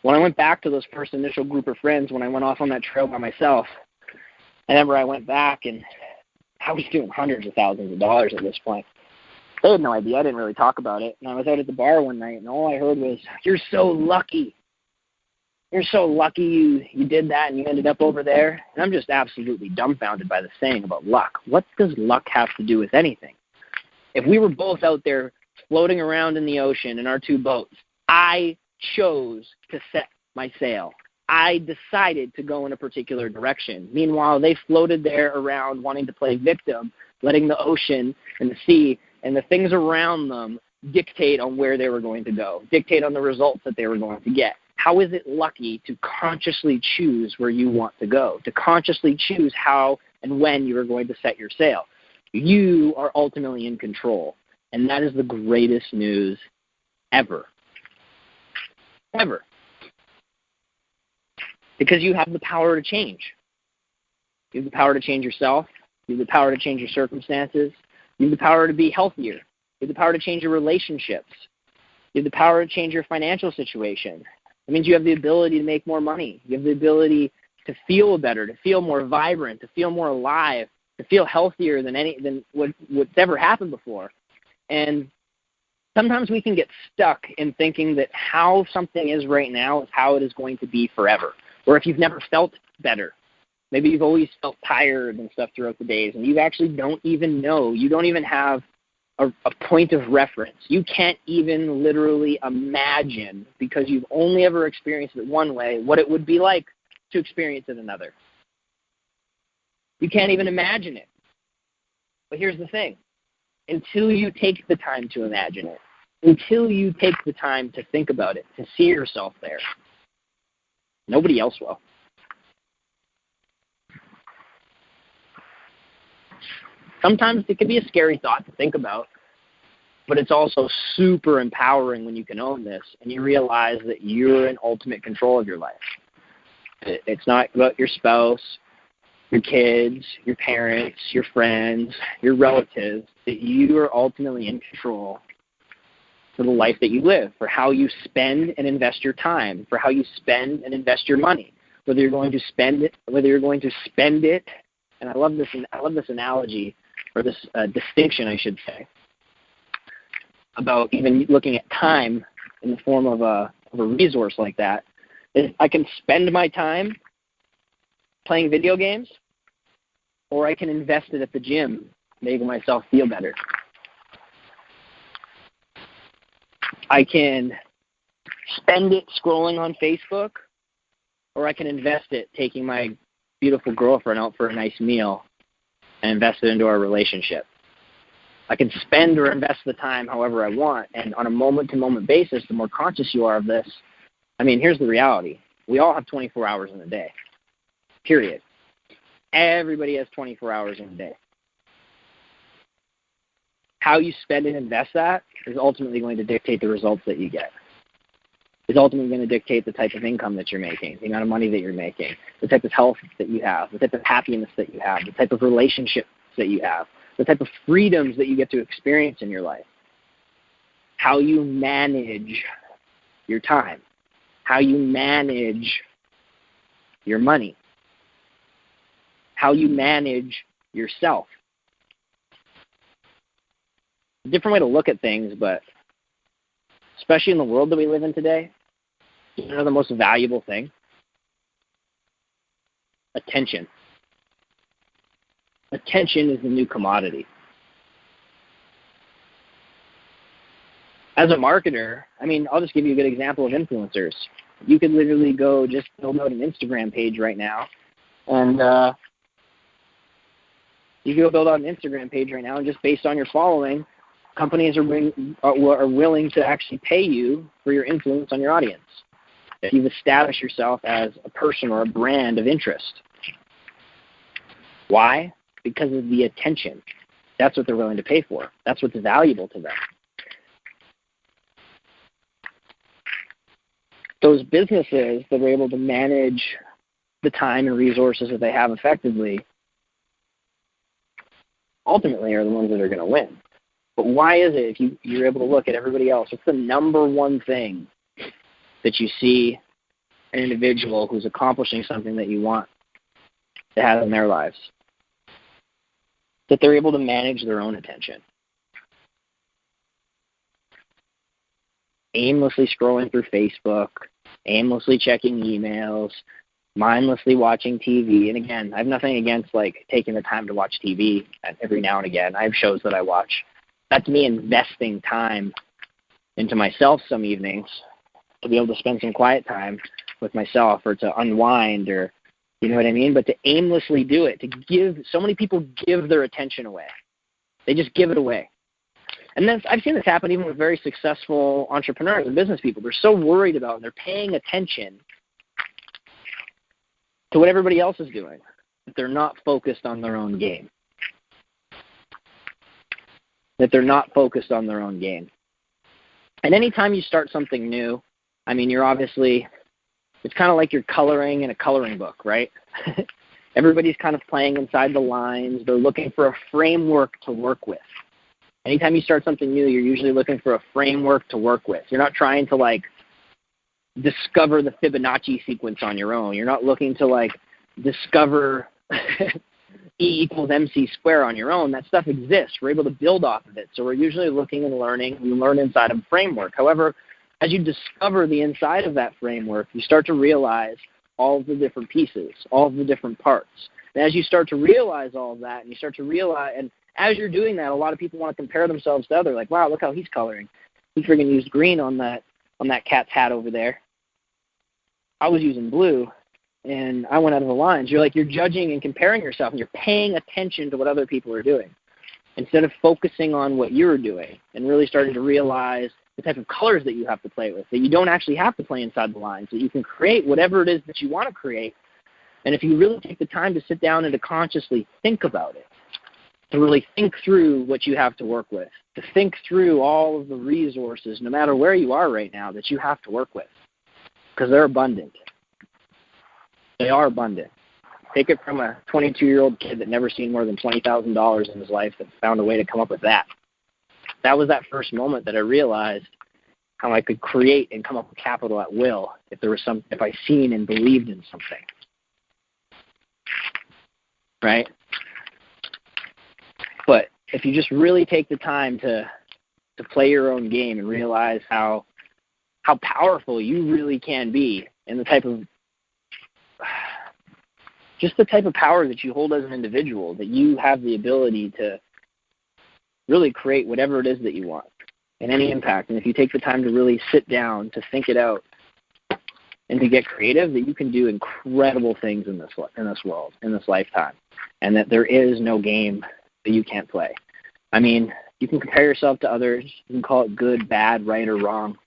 When I went back to those first initial group of friends, when I went off on that trail by myself, I remember I went back and I was doing hundreds of thousands of dollars at this point. They had no idea. I didn't really talk about it. And I was out at the bar one night, and all I heard was, "You're so lucky. You're so lucky you did that, and you ended up over there." And I'm just absolutely dumbfounded by the saying about luck. What does luck have to do with anything? If we were both out there floating around in the ocean in our two boats, I chose to set my sail. I decided to go in a particular direction. Meanwhile, they floated there around wanting to play victim, letting the ocean and the sea and the things around them dictate on where they were going to go, dictate on the results that they were going to get. How is it lucky to consciously choose where you want to go, to consciously choose how and when you are going to set your sail? You are ultimately in control, and that is the greatest news ever. Ever. Because you have the power to change. You have the power to change yourself. You have the power to change your circumstances. You have the power to be healthier. You have the power to change your relationships. You have the power to change your financial situation. It means you have the ability to make more money. You have the ability to feel better, to feel more vibrant, to feel more alive, to feel healthier than what's ever happened before. And sometimes we can get stuck in thinking that how something is right now is how it is going to be forever. Or if you've never felt better, maybe you've always felt tired and stuff throughout the days, and you actually don't even know. You don't even have a point of reference. You can't even literally imagine, because you've only ever experienced it one way, what it would be like to experience it another. You can't even imagine it. But here's the thing. until you take the time to imagine it, until you take the time to think about it, to see yourself there. Nobody else will. Sometimes it can be a scary thought to think about, but it's also super empowering when you can own this and you realize that you're in ultimate control of your life. It's not about your spouse, your kids, your parents, your friends, your relatives, that you are ultimately in control for the life that you live, for how you spend and invest your time, for how you spend and invest your money, whether you're going to spend it, and I love this analogy, or this distinction, I should say, about even looking at time in the form of a resource like that. Is I can spend my time playing video games, or I can invest it at the gym, making myself feel better. I can spend it scrolling on Facebook, or I can invest it taking my beautiful girlfriend out for a nice meal and invest it into our relationship. I can spend or invest the time however I want, and on a moment-to-moment basis, the more conscious you are of this, I mean, here's the reality. We all have 24 hours in a day, period. Everybody has 24 hours in a day. How you spend and invest that is ultimately going to dictate the results that you get. It's ultimately going to dictate the type of income that you're making, the amount of money that you're making, the type of health that you have, the type of happiness that you have, the type of relationships that you have, the type of freedoms that you get to experience in your life. How you manage your time, how you manage your money, how you manage yourself. A different way to look at things, but especially in the world that we live in today, you know the most valuable thing? Attention. Attention is the new commodity. As a marketer, I mean, I'll just give you a good example of influencers. You could literally go just build out an Instagram page right now, and you can go build out an Instagram page right now, and just based on your following, companies are willing to actually pay you for your influence on your audience if you've established yourself as a person or a brand of interest. Why? Because of the attention. That's what they're willing to pay for. That's what's valuable to them. Those businesses that are able to manage the time and resources that they have effectively ultimately are the ones that are going to win. But why is it, if you're able to look at everybody else, what's the number one thing that you see an individual who's accomplishing something that you want to have in their lives? That they're able to manage their own attention. Aimlessly scrolling through Facebook, aimlessly checking emails, mindlessly watching TV. And again, I have nothing against like taking the time to watch TV every now and again. I have shows that I watch. That's me investing time into myself some evenings to be able to spend some quiet time with myself or to unwind, or you know what I mean? But to aimlessly do it, to give, so many people give their attention away. They just give it away. And then I've seen this happen even with very successful entrepreneurs and business people. They're so worried about, and they're paying attention to what everybody else is doing, that they're not focused on their own game. That they're not focused on their own game. And anytime you start something new, I mean, you're obviously, it's kind of like you're coloring in a coloring book, right? Everybody's kind of playing inside the lines. They're looking for a framework to work with. Anytime you start something new, you're usually looking for a framework to work with. You're not trying to, like, discover the Fibonacci sequence on your own. You're not looking to, like, discover E equals MC square on your own. That stuff exists. We're able to build off of it. So we're usually looking and learning. We learn inside of a framework. However, as you discover the inside of that framework, you start to realize all of the different pieces, all of the different parts. And as you start to realize all of that, and you start to realize, and as you're doing that, a lot of people want to compare themselves to others. Like, wow, look how he's coloring. He friggin' used green on that cat's hat over there. I was using blue, and I went out of the lines. You're judging and comparing yourself, and you're paying attention to what other people are doing. instead of focusing on what you're doing and really starting to realize the type of colors that you have to play with, that you don't actually have to play inside the lines, that you can create whatever it is that you want to create. And if you really take the time to sit down and to consciously think about it, to really think through what you have to work with, to think through all of the resources, no matter where you are right now, that you have to work with, because they're abundant. They are abundant. Take it from a 22-year-old kid that never seen more than $20,000 in his life that found a way to come up with that. That was that first moment that I realized how I could create and come up with capital at will if I seen and believed in something. Right? But if you just really take the time to play your own game and realize how powerful you really can be, and the type of power that you hold as an individual, that you have the ability to really create whatever it is that you want and any impact. And if you take the time to really sit down, to think it out, and to get creative, that you can do incredible things in this world, in this lifetime, and that there is no game that you can't play. I mean, you can compare yourself to others. You can call it good, bad, right, or wrong.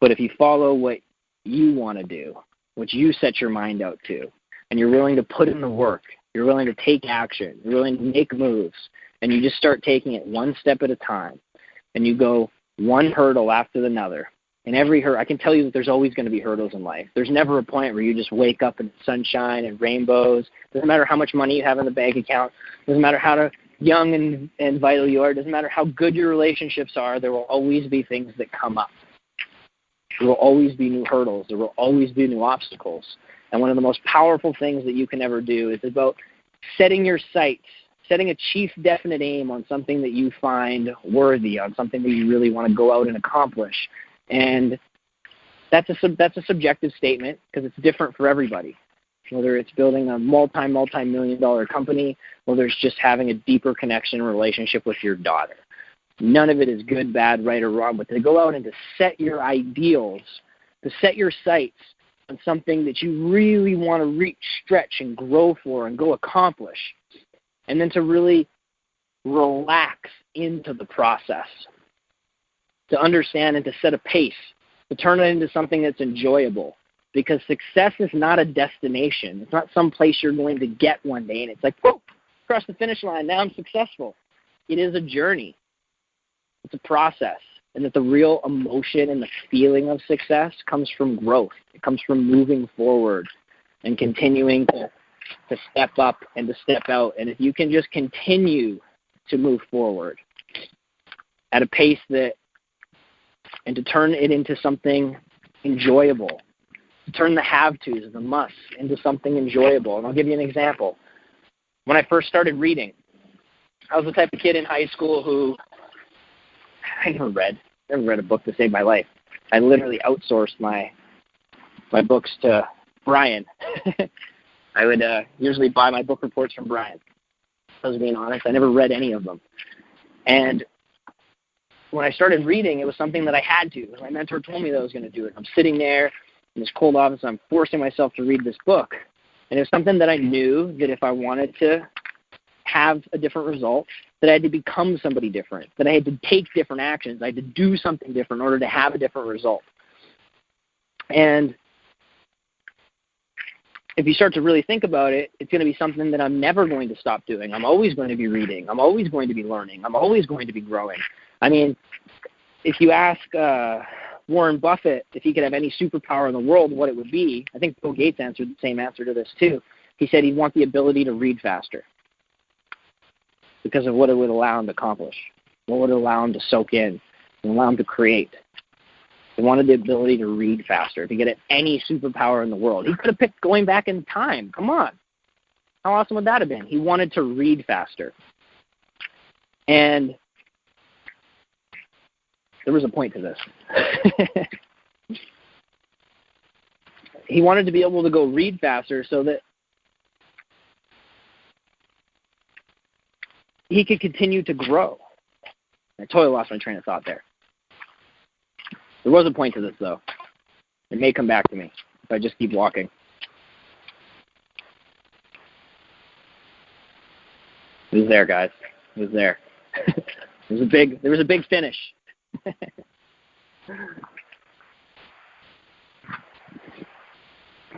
But if you follow what you want to do, what you set your mind out to, and you're willing to put in the work, you're willing to take action, you're willing to make moves, and you just start taking it one step at a time, and you go one hurdle after another. And every hurdle, I can tell you that there's always going to be hurdles in life. There's never a point where you just wake up in sunshine and rainbows. Doesn't matter how much money you have in the bank account. Doesn't matter how young and vital you are. Doesn't matter how good your relationships are. There will always be things that come up. There will always be new hurdles. There will always be new obstacles. And one of the most powerful things that you can ever do is about setting your sights, setting a chief definite aim on something that you find worthy, on something that you really want to go out and accomplish. And that's a subjective statement, because it's different for everybody. Whether it's building a multi-million-dollar company, whether it's just having a deeper connection and relationship with your daughter. None of it is good, bad, right, or wrong, but to go out and to set your ideals, to set your sights on something that you really want to reach, stretch, and grow for and go accomplish, and then to really relax into the process, to understand and to set a pace, to turn it into something that's enjoyable. Because success is not a destination. It's not some place you're going to get one day and it's like, whoa, across the finish line, now I'm successful. It is a journey. It's a process. And that the real emotion and the feeling of success comes from growth. It comes from moving forward and continuing to step up and to step out. And if you can just continue to move forward at a pace and to turn it into something enjoyable, to turn the have-tos, the musts, into something enjoyable. And I'll give you an example. When I first started reading, I was the type of kid in high school who I never read a book to save my life. I literally outsourced my books to Brian. I would usually buy my book reports from Brian. I was being honest. I never read any of them. And when I started reading, it was something that I had to. My mentor told me that I was going to do it. I'm sitting there in this cold office. I'm forcing myself to read this book. And it was something that I knew that if I wanted to have a different result, that I had to become somebody different, that I had to take different actions. I had to do something different in order to have a different result. And if you start to really think about it, it's going to be something that I'm never going to stop doing. I'm always going to be reading. I'm always going to be learning. I'm always going to be growing. I mean, if you ask Warren Buffett if he could have any superpower in the world, what it would be, I think Bill Gates answered the same answer to this too. He said he'd want the ability to read faster because of what it would allow him to accomplish, what would allow him to soak in, and allow him to create. He wanted the ability to read faster. If he could have any superpower in the world, he could have picked going back in time. Come on. How awesome would that have been? He wanted to read faster. And there was a point to this. He wanted to be able to go read faster so that he could continue to grow. I totally lost my train of thought there. There was a point to this, though. It may come back to me if I just keep walking. It was there, guys. It was there. There was a big finish.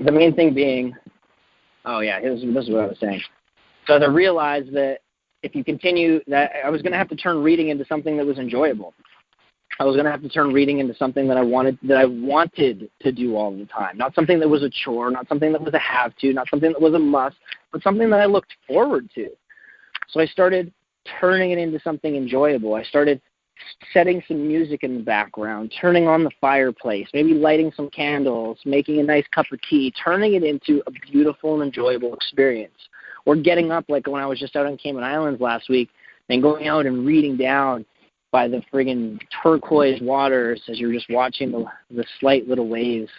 The main thing being, this is what I was saying. So I realized that if you continue, that I was going to have to turn reading into something that was enjoyable. I was going to have to turn reading into something that I wanted to do all the time. Not something that was a chore, not something that was a have to, not something that was a must, but something that I looked forward to. So I started turning it into something enjoyable. I started setting some music in the background, turning on the fireplace, maybe lighting some candles, making a nice cup of tea, turning it into a beautiful and enjoyable experience. Or getting up, like when I was just out on Cayman Islands last week, and going out and reading down by the friggin' turquoise waters as you're just watching the slight little waves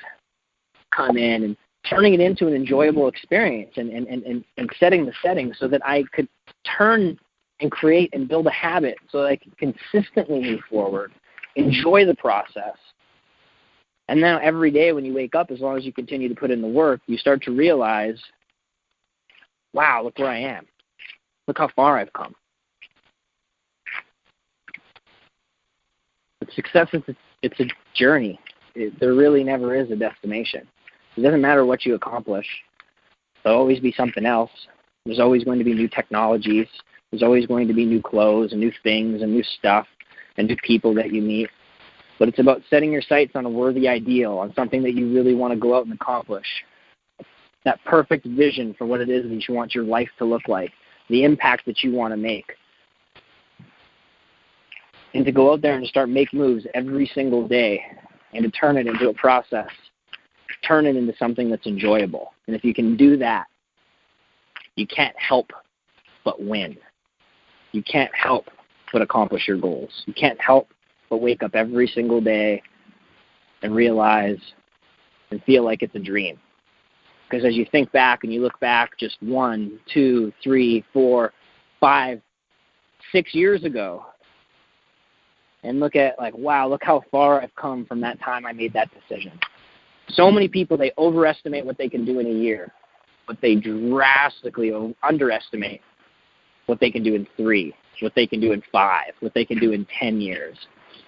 come in, and turning it into an enjoyable experience, and setting the setting so that I could turn and create and build a habit so that I can consistently move forward, enjoy the process. And now every day when you wake up, as long as you continue to put in the work, you start to realize, wow, look where I am. Look how far I've come. But success, it's a journey. There really never is a destination. It doesn't matter what you accomplish. There'll always be something else. There's always going to be new technologies. There's always going to be new clothes and new things and new stuff and new people that you meet. But it's about setting your sights on a worthy ideal, on something that you really want to go out and accomplish. That perfect vision for what it is that you want your life to look like, the impact that you want to make. And to go out there and to start make moves every single day and to turn it into a process, turn it into something that's enjoyable. And if you can do that, you can't help but win. You can't help but accomplish your goals. You can't help but wake up every single day and realize and feel like it's a dream. Because as you think back and you look back just 1, 2, 3, 4, 5, 6 years ago, and look at wow, look how far I've come from that time I made that decision. So many people, they overestimate what they can do in a year, but they drastically underestimate what they can do in 3, what they can do in 5, what they can do in 10 years.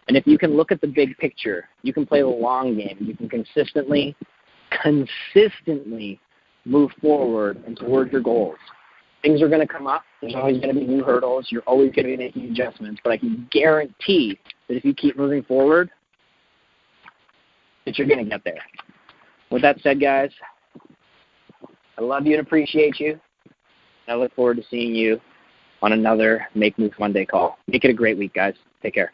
And if you can look at the big picture, you can play the long game. You can consistently move forward and toward your goals. Things are going to come up. There's always going to be new hurdles. You're always going to be making adjustments. But I can guarantee that if you keep moving forward, that you're going to get there. With that said, guys, I love you and appreciate you. I look forward to seeing you on another Make Moves Monday call. Make it a great week, guys. Take care.